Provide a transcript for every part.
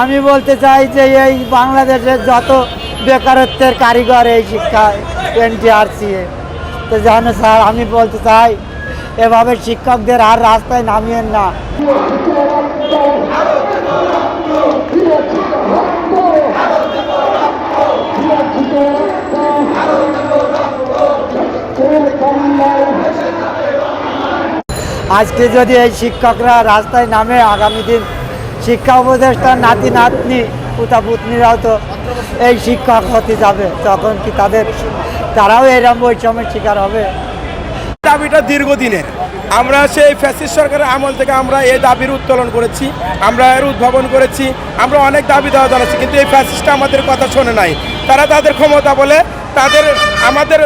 আমি বলতে চাই যে এই বাংলাদেশের যত বেকারত্বের কারিগর এই শিক্ষা এনটিআরসি তো জানো স্যার, আমি বলতে চাই এভাবে শিক্ষকদের আর রাস্তায় নামিয়েন না। আজকে যদি এই শিক্ষকরা রাস্তায় নামে, আগামী দিন শিক্ষা উপদেষ্টার নাতি নাতনি পুতাপুতনিরাও তো এই শিক্ষক হতে যাবে, তখন কি তারাও এরকম বৈষম্যের শিকার হবে? দাবিটা দীর্ঘদিনের। আমরা সেই ফ্যাসিস্ট সরকারের আমল থেকে আমরা এই দাবির উত্তোলন করেছি, আমরা এর উদ্ভাবন করেছি, আমরা অনেক দাবি দেওয়া জানাচ্ছি, কিন্তু এই ফ্যাসিস্টটা আমাদের কথা শোনে নাই। তারা তাদের ক্ষমতা বলে আমাদের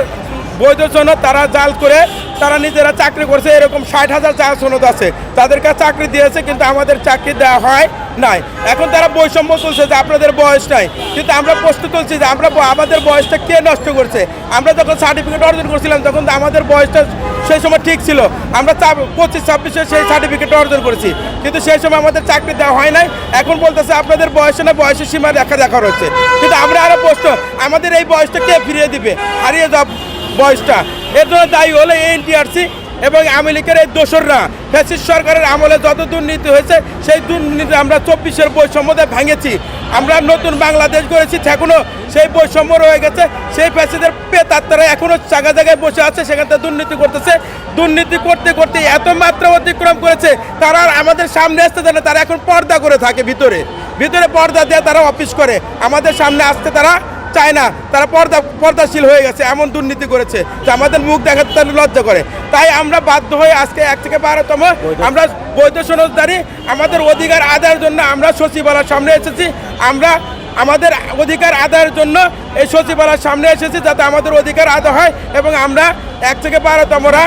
বৈধ সনদ তারা জাল করে তারা নিজেরা চাকরি করছে। এরকম 60,000 জাল সনদ আছে, তাদেরকে চাকরি দিয়েছে, কিন্তু আমাদের চাকরি দেওয়া হয় নাই। এখন তারা বৈষম্য তুলছে যে আপনাদের বয়স নাই, কিন্তু আমরা প্রশ্ন তুলছি যে আমাদের বয়সটা কে নষ্ট করছে? আমরা যখন সার্টিফিকেট অর্জন করছিলাম তখন আমাদের বয়সটা সেই সময় ঠিক ছিল, আমরা 25-26-এ সেই সার্টিফিকেট অর্জন করেছি, কিন্তু সেই সময় আমাদের চাকরি দেওয়া হয় নাই। এখন বলতেছে আপনাদের বয়সে না, বয়সের সীমা দেখা হচ্ছে, কিন্তু আমরা আরও প্রশ্ন, আমাদের এই বয়সটা কে ফিরিয়ে দিবে? হারিয়ে যাওয়া বয়সটা। এর জন্য দায়ী হলো এনটিআরসি এবং আওয়ামী লীগের এই দোসররা। ফ্যাসিস্ট সরকারের আমলে যত দুর্নীতি হয়েছে সেই দুর্নীতি আমরা 24-এর বৈষম্যতে ভেঙেছি। আমরা নতুন বাংলাদেশ গড়েছি, এখনও সেই বৈষম্য রয়ে গেছে। সেই ফ্যাসিস্টের পেতাত্তারা এখনও জায়গায় বসে আছে, সেখান থেকে দুর্নীতি করতেছে। দুর্নীতি করতে করতে এত মাত্রা অতিক্রম করেছে, তারা আমাদের সামনে আসতে দেয় না, তারা এখন পর্দা করে থাকে, ভিতরে পর্দা দিয়ে তারা অফিস করে, আমাদের সামনে আসতে তারা চায় না। তারা পর্দাশীল হয়ে গেছে, এমন দুর্নীতি করেছে যে আমাদের মুখ দেখাতে তারা লজ্জা করে। তাই আমরা বাধ্য হয়ে আজকে 1 থেকে 12তম আমরা বৈধ সনদধারী আমাদের অধিকার আদায়ের জন্য আমরা সচিবালয়ের সামনে এসেছি। আমরা আমাদের অধিকার আদায়ের জন্য এই সচিবালয়ের সামনে এসেছি, যাতে আমাদের অধিকার আদায় হয় এবং আমরা 1 থেকে 12তমরা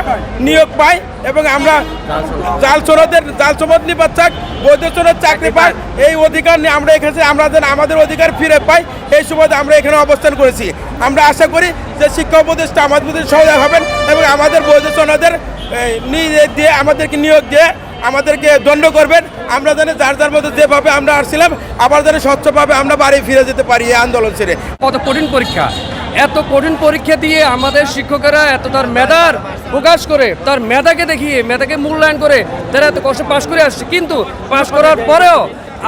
নিয়োগ পাই এবং আমরা জাল সনদ নিবাচক বৈধ সনদ চাকরি পাই। এই অধিকার নিয়ে আমরা এখানে আমাদের অধিকার ফিরে পাই, এই সময় আমরা এখানে অবস্থান করেছি। আমরা আশা করি যে শিক্ষা উপদেষ্টা আমাদের প্রতি সহায় হবেন এবং আমাদের বৈধ সনদের দিয়ে আমাদেরকে নিয়োগ দিয়ে আমাদেরকে দণ্ড করবেন। আমরা জানি যার মধ্যে যেভাবে আমরা আসছিলাম আবার যেন স্বচ্ছভাবে আমরা বাড়ি ফিরে যেতে পারি এই আন্দোলন ছেড়ে। কত কঠিন পরীক্ষা, এত কঠিন পরীক্ষা দিয়ে আমাদের শিক্ষকেরা এত তার মেধার প্রকাশ করে, তার মেধাকে দেখিয়ে, মেধাকে মূল্যায়ন করে তারা এত কষ্ট পাশ করে আসছে, কিন্তু পাশ করার পরেও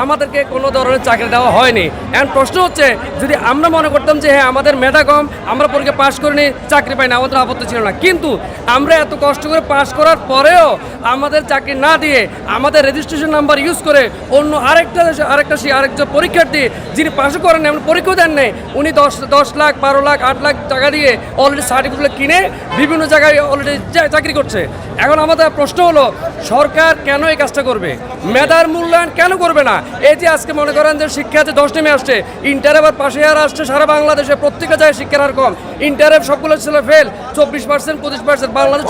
আমাদেরকে কোনো ধরনের চাকরি দেওয়া হয়নি। এখন প্রশ্ন হচ্ছে, যদি আমরা মনে করতাম যে হ্যাঁ আমাদের মেধা কম, আমরা পরীক্ষা পাশ করিনি, চাকরি পাইনি, আমাদের আপত্তি ছিল না, কিন্তু আমরা এত কষ্ট করে পাশ করার পরেও আমাদের চাকরি না দিয়ে আমাদের রেজিস্ট্রেশন নাম্বার ইউজ করে অন্য আরেকজন পরীক্ষার্থী যিনি পাশও করেন এমন পরীক্ষাও দেন নেই, উনি 10 লাখ 12 লাখ 8 লাখ টাকা দিয়ে অলরেডি সার্টিফিকেট কিনে বিভিন্ন জায়গায় অলরেডি চাকরি করছে। এখন আমাদের প্রশ্ন হলো, সরকার কেন এই কাজটা করবে? মেধার মূল্যায়ন কেন করবে না? এই যে আজকে মনে করেন যে শিক্ষাতে 10 নেমে আসছে, ইন্টার আবার পাশে আর আসছে, সারা বাংলাদেশে প্রত্যেকটা জায়গায় শিক্ষার হার কম, ইন্টারে সবগুলো ছিল ফেল, 24% 25%। বাংলাদেশ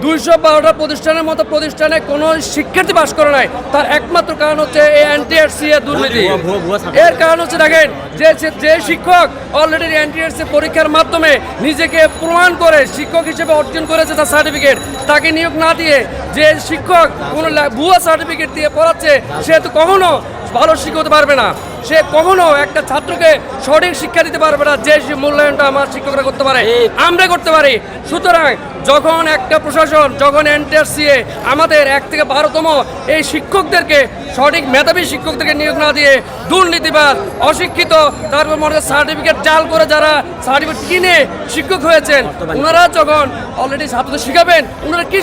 212টা প্রতিষ্ঠানের মতো প্রতিষ্ঠানে কোনো শিক্ষার্থী পাশ করে নাই। তার একমাত্র কারণ হচ্ছে এই এনটিআরসি এর দুর্নীতি। এর কারণ হচ্ছে দেখেন, যে শিক্ষক অলরেডি এনটিআরসি পরীক্ষার মাধ্যমে নিজেকে প্রমাণ করে শিক্ষক হিসেবে অর্জন করেছে তার সার্টিফিকেট, তাকে নিয়োগ না দিয়ে যে শিক্ষক কোনো ভুয়া সার্টিফিকেট দিয়ে পড়াচ্ছে, সে তো কখনো ভালো শিক্ষক হতে পারবে না, সে কখনো একটা ছাত্রকে সঠিক শিক্ষা দিতে পারবে না। যে মূল্যায়নটা আমার শিক্ষকরা করতে পারে, আমরা করতে পারি। সুতরাং যখন একটা প্রশাসন, যখন এনটিআরসি আমাদের 1 থেকে 12তম এই শিক্ষকদেরকে, সঠিক মেধাবী শিক্ষকদেরকে নিয়োগ না দিয়ে দুর্নীতিবাদ, অশিক্ষিত, তারপর মনে সার্টিফিকেট জাল করে যারা সার্টিফিকেট কিনে শিক্ষক হয়েছেন, ওনারা যখন অলরেডি ছাত্রদের শিখাবেন, ওনারা কি